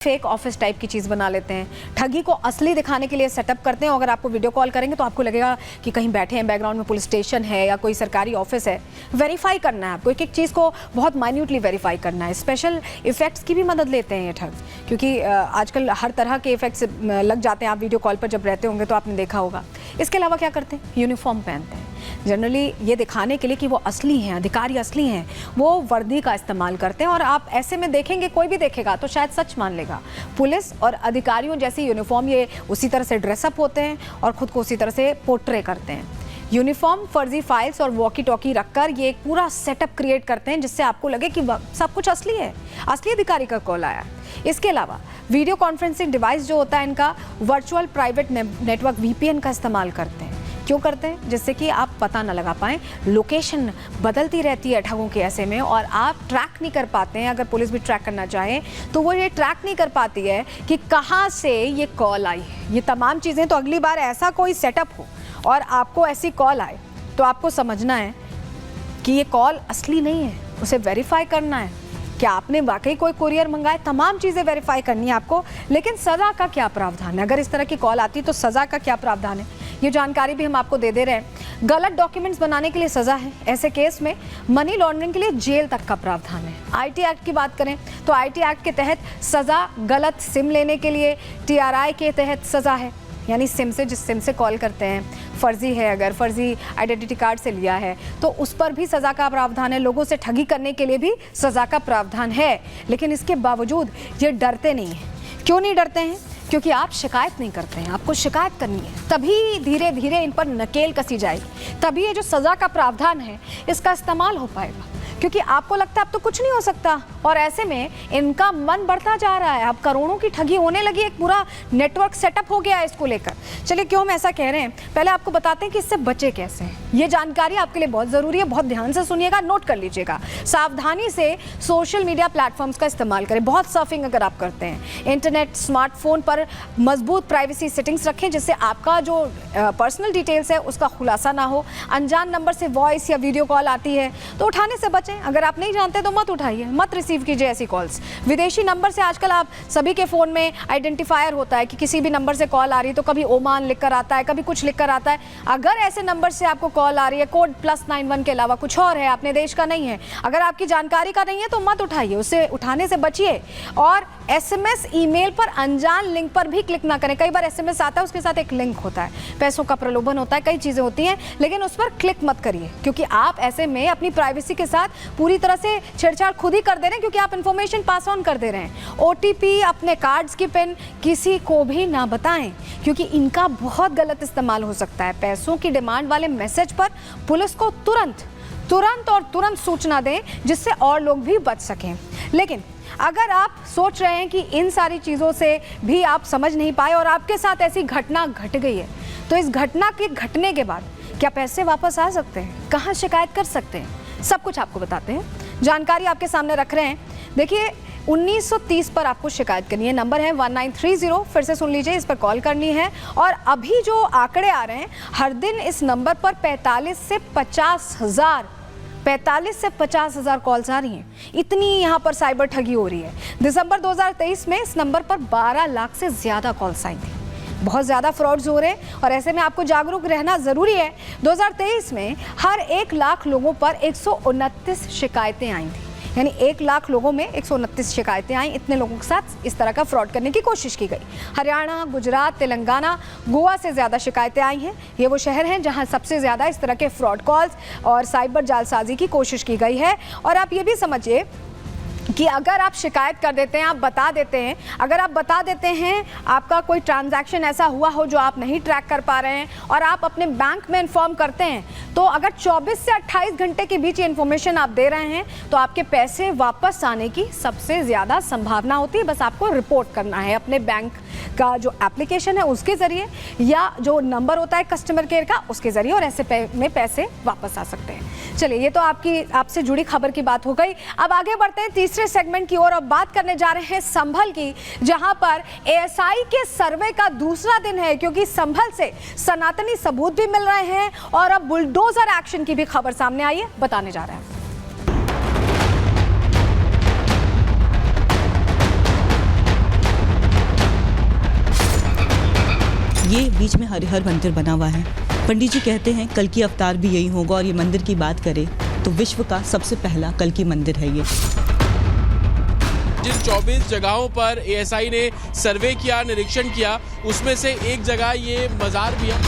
Fake office type की चीज़ बना लेते हैं, ठगी को असली दिखाने के लिए सेटअप करते हैं। अगर आपको वीडियो कॉल करेंगे तो आपको लगेगा कि कहीं बैठे हैं, बैकग्राउंड में पुलिस स्टेशन है या कोई सरकारी ऑफिस है। वेरीफाई करना है आपको, एक एक चीज़ को बहुत माइन्यूटली वेरीफाई करना है। स्पेशल इफेक्ट्स की भी मदद लेते हैं ये ठग, क्योंकि आजकल हर तरह के इफेक्ट्स लग जाते हैं। आप वीडियो कॉल पर जब रहते होंगे तो आपने देखा होगा। इसके अलावा क्या करते हैं, यूनिफॉर्म पहनते हैं जनरली ये दिखाने के लिए कि वो असली हैं, अधिकारी असली हैं। वो वर्दी का इस्तेमाल करते हैं और आप ऐसे में देखेंगे, कोई भी देखेगा तो शायद सच मान लेगा। पुलिस और अधिकारियों जैसी यूनिफॉर्म ये उसी तरह से ड्रेसअप होते हैं और ख़ुद को उसी तरह से पोर्ट्रे करते हैं। यूनिफॉर्म, फर्जी फाइल्स और वॉकी टॉकी रखकर ये एक पूरा सेटअप क्रिएट करते हैं जिससे आपको लगे कि सब कुछ असली है, असली अधिकारी का कॉल आया। इसके अलावा वीडियो कॉन्फ्रेंसिंग डिवाइस जो होता है इनका वर्चुअल प्राइवेट नेटवर्क VPN का इस्तेमाल करते हैं। क्यों करते हैं? जिससे कि आप पता न लगा पाएँ। लोकेशन बदलती रहती है ठगों के ऐसे में और आप ट्रैक नहीं कर पाते हैं। अगर पुलिस भी ट्रैक करना चाहे तो वो ये ट्रैक नहीं कर पाती है कि कहाँ से ये कॉल आई है। ये तमाम चीज़ें, तो अगली बार ऐसा कोई सेटअप हो और आपको ऐसी कॉल आए तो आपको समझना है कि ये कॉल असली नहीं है, उसे वेरीफाई करना है। क्या आपने वाकई कोई कुरियर मंगाए, तमाम चीज़ें वेरीफाई करनी है आपको। लेकिन सज़ा का क्या प्रावधान है? अगर इस तरह की कॉल आती तो सज़ा का क्या प्रावधान है, ये जानकारी भी हम आपको दे रहे हैं। गलत डॉक्यूमेंट्स बनाने के लिए सज़ा है। ऐसे केस में मनी लॉन्ड्रिंग के लिए जेल तक का प्रावधान है। IT एक्ट की बात करें तो IT एक्ट के तहत सज़ा, गलत सिम लेने के लिए TRI के तहत सज़ा है, यानी सिम से, जिस सिम से कॉल करते हैं, फर्जी है, अगर फर्जी आइडेंटिटी कार्ड से लिया है तो उस पर भी सज़ा का प्रावधान है। लोगों से ठगी करने के लिए भी सज़ा का प्रावधान है। लेकिन इसके बावजूद ये डरते नहीं हैं। क्यों नहीं डरते हैं? क्योंकि आप शिकायत नहीं करते हैं। आपको शिकायत करनी है, तभी धीरे धीरे इन पर नकेल कसी जाएगी, तभी ये जो सज़ा का प्रावधान है इसका इस्तेमाल हो पाएगा। क्योंकि आपको लगता है अब तो कुछ नहीं हो सकता और ऐसे में इनका मन बढ़ता जा रहा है। अब करोड़ों की ठगी होने लगी, एक पूरा नेटवर्क सेटअप हो गया है इसको लेकर। चलिए, क्यों हम ऐसा कह रहे हैं, पहले आपको बताते हैं कि इससे बचे कैसे हैं। ये जानकारी आपके लिए बहुत ज़रूरी है, बहुत ध्यान से सुनिएगा, नोट कर लीजिएगा। सावधानी से सोशल मीडिया प्लेटफॉर्म्स का इस्तेमाल करें। बहुत सर्फिंग अगर आप करते हैं, इंटरनेट, स्मार्टफोन पर मजबूत प्राइवेसी सेटिंग्स रखें जिससे आपका जो पर्सनल डिटेल्स है उसका खुलासा ना हो। अनजान नंबर से वॉइस या वीडियो कॉल आती है तो उठाने से बचें। अगर आप नहीं जानते तो मत उठाइए, मत रिसीव कीजिए ऐसी कॉल्स। विदेशी नंबर से आजकल आप सभी के फ़ोन में आइडेंटिफायर होता है कि किसी भी नंबर से कॉल आ रही है तो कभी ओमान लिख कर आता है, कभी कुछ लिख कर आता है। अगर ऐसे नंबर से आपको कॉल आ रही है, कोड +91 के अलावा कुछ और है, अपने देश का नहीं है, अगर आपकी जानकारी का नहीं है तो मत उठाइए, उससे उठाने से बचिए। और SMS, ईमेल पर अनजान लिंक पर भी क्लिक ना करें। कई बार SMS आता है, उसके साथ एक लिंक होता है, पैसों का प्रलोभन होता है, कई चीज़ें होती हैं, लेकिन उस पर क्लिक मत करिए क्योंकि आप ऐसे में अपनी प्राइवेसी के साथ पूरी तरह से छेड़छाड़ खुद ही कर दे रहे हैं, क्योंकि आप इंफॉर्मेशन पास ऑन कर दे रहे हैं। OTP, अपने कार्ड्स की पिन किसी को भी ना बताएं क्योंकि इनका बहुत गलत इस्तेमाल हो सकता है। पैसों की डिमांड वाले मैसेज पर पुलिस को तुरंत सूचना दें जिससे और लोग भी बच सकें। लेकिन अगर आप सोच रहे हैं कि इन सारी चीज़ों से भी आप समझ नहीं पाए और आपके साथ ऐसी घटना घट गई है तो इस घटना के घटने के बाद क्या पैसे वापस आ सकते हैं, कहाँ शिकायत कर सकते हैं, सब कुछ आपको बताते हैं। जानकारी आपके सामने रख रहे हैं। देखिए, 1930 पर आपको शिकायत करनी है। नंबर है 1930, फिर से सुन लीजिए, इस पर कॉल करनी है। और अभी जो आंकड़े आ रहे हैं, हर दिन इस नंबर पर 45 से 50 हज़ार कॉल्स आ रही हैं। इतनी यहाँ पर साइबर ठगी हो रही है। दिसंबर 2023 में इस नंबर पर 12 लाख से ज़्यादा कॉल्स आई थी। बहुत ज़्यादा फ्रॉड्स हो रहे हैं और ऐसे में आपको जागरूक रहना ज़रूरी है। 2023 में हर 1 लाख लोगों पर 129 शिकायतें आई थी, यानी 1 लाख लोगों में 129 शिकायतें आई। इतने लोगों के साथ इस तरह का फ्रॉड करने की कोशिश की गई। हरियाणा, गुजरात, तेलंगाना, गोवा से ज़्यादा शिकायतें आई हैं। ये वो शहर हैं जहां सबसे ज़्यादा इस तरह के फ्रॉड कॉल्स और साइबर जालसाजी की कोशिश की गई है। और आप ये भी समझिए कि अगर आप शिकायत कर देते हैं, आप बता देते हैं, अगर आप बता देते हैं आपका कोई ट्रांजैक्शन ऐसा हुआ हो जो आप नहीं ट्रैक कर पा रहे हैं और आप अपने बैंक में इन्फॉर्म करते हैं, तो अगर 24 से 28 घंटे के बीच ये इन्फॉर्मेशन आप दे रहे हैं तो आपके पैसे वापस आने की सबसे ज़्यादा संभावना होती है। बस आपको रिपोर्ट करना है अपने बैंक का जो एप्लीकेशन है उसके ज़रिए या जो नंबर होता है कस्टमर केयर का उसके ज़रिए, और ऐसे में पैसे वापस आ सकते हैं। चलिए, ये तो आपसे जुड़ी खबर की बात हो गई। अब आगे बढ़ते हैं तीसरे सेगमेंट की ओर। अब बात करने जा रहे हैं संभल की, जहां पर ASI के सर्वे का दूसरा दिन है, क्योंकि संभल से सनातनी सबूत भी मिल रहे हैं और अब बुलडोजर एक्शन की भी खबर सामने आई है, बताने जा रहे हैं। ये बीच में हरिहर मंदिर बना हुआ है। पंडित जी कहते हैं कल की अवतार भी यही होगा, और ये मंदिर की बात करें तो विश्व का सबसे पहला कल की मंदिर है ये। जिन 24 जगहों पर एएसआई ने सर्वे किया, निरीक्षण किया, उसमें से एक जगह ये मज़ार भी है।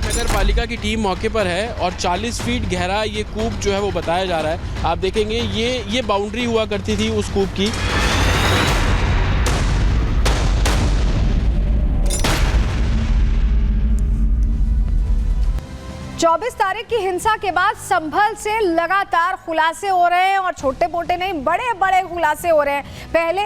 नगर पालिका की टीम मौके पर है और 40 फीट गहरा ये कूप जो है वो बताया जा रहा है। आप देखेंगे ये बाउंड्री हुआ करती थी उस कूप की। चौबीस तारीख की हिंसा के बाद संभल से लगातार खुलासे हो रहे हैं, और छोटे मोटे नहीं, बड़े बड़े खुलासे हो रहे हैं। पहले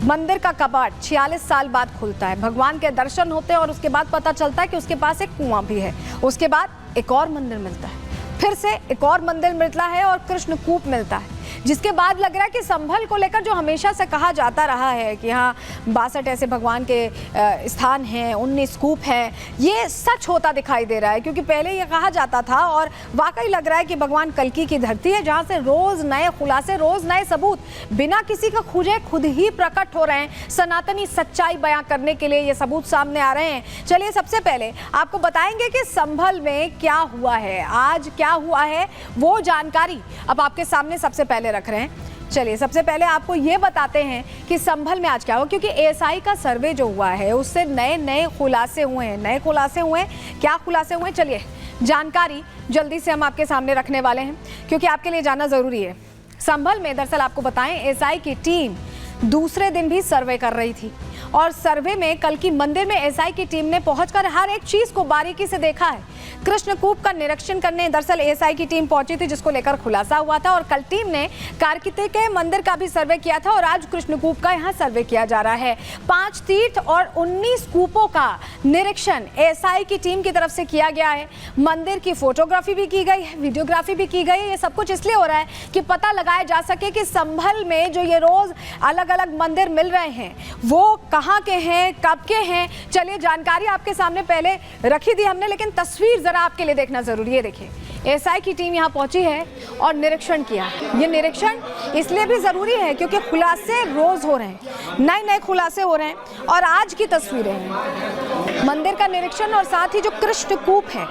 मंदिर का कपाट 46 साल बाद खुलता है, भगवान के दर्शन होते हैं और उसके बाद पता चलता है कि उसके पास एक कुआं भी है। उसके बाद एक और मंदिर मिलता है, फिर से एक और मंदिर मिलता है और कृष्ण कूप मिलता है, जिसके बाद लग रहा है कि संभल को लेकर जो हमेशा से कहा जाता रहा है कि हाँ 62 ऐसे भगवान के स्थान हैं, 19 कूप हैं, ये सच होता दिखाई दे रहा है। क्योंकि पहले ये कहा जाता था और वाकई लग रहा है कि भगवान कल्की की धरती है, जहाँ से रोज़ नए खुलासे, रोज़ नए सबूत बिना किसी का खोजे खुद ही प्रकट हो रहे हैं। सनातनी सच्चाई बयां करने के लिए ये सबूत सामने आ रहे हैं। चलिए सबसे पहले आपको बताएंगे कि संभल में क्या हुआ है, आज क्या हुआ है, वो जानकारी अब आपके सामने सबसे पहले रख रहे हैं। चलिए सबसे पहले आपको ये बताते हैं कि संभल में आज क्या हुआ, क्योंकि एएसआई का सर्वे जो हुआ है उससे नए नए खुलासे हुए हैं। क्या खुलासे हुए हैं, चलिए जानकारी जल्दी से हम आपके सामने रखने वाले हैं, क्योंकि आपके लिए जानना जरूरी है। संभल में दरअसल आपको बताएं, एएसआई की टीम दूसरे दिन भी सर्वे कर रही थी, और सर्वे में कल की मंदिर में एएसआई की टीम ने पहुंचकर हर एक चीज को बारीकी से देखा है। कृष्ण कूप का निरीक्षण करने दरअसल एएसआई की टीम पहुंची थी, जिसको लेकर खुलासा हुआ था, और कल टीम ने कार्तिकेय मंदिर का भी सर्वे किया था, और आज कृष्ण कूप का यहां सर्वे किया जा रहा है। 5 तीर्थ और 19 कूपों का निरीक्षण एएसआई की टीम की तरफ से किया गया है। मंदिर की फोटोग्राफी भी की गई है, वीडियोग्राफी भी की गई है। ये सब कुछ इसलिए हो रहा है कि पता लगाया जा सके कि संभल में जो ये रोज अलग अलग मंदिर मिल रहे हैं वो कहाँ के हैं, कब के हैं। चलिए जानकारी आपके सामने पहले रखी थी हमने, लेकिन तस्वीर जरा आपके लिए देखना जरूरी है। देखिए एएसआई की टीम यहाँ पहुंची है और निरीक्षण किया। ये निरीक्षण इसलिए भी जरूरी है क्योंकि खुलासे रोज हो रहे हैं, नए नए खुलासे हो रहे हैं, और आज की तस्वीरें हैं मंदिर का निरीक्षण, और साथ ही जो कृष्ण कूप है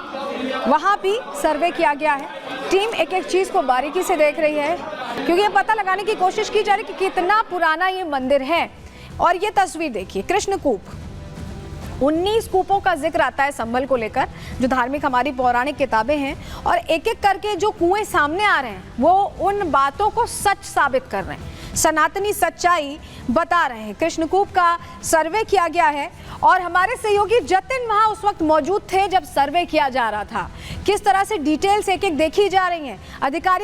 वहां भी सर्वे किया गया है। टीम एक एक चीज को बारीकी से देख रही है, क्योंकि ये पता लगाने की कोशिश की जा रही है कि कितना पुराना ये मंदिर है। और ये तस्वीर देखिए, कृष्ण कूप, 19 कूपों का जिक्र आता है संभल को लेकर, जो धार्मिक हमारी पौराणिक किताबें हैं, और एक एक करके जो कुएं सामने आ रहे हैं वो उन बातों को सच साबित कर रहे हैं, सनातनी सच्चाई बता रहे हैं। कृष्ण कूप का सर्वे किया गया है, और हमारे सहयोगी जतिन वहां उस वक्त मौजूद थे जब सर्वे किया जा रहा था। किस तरह से डिटेल्स एक एक देखी जा रही हैं, अधिकारी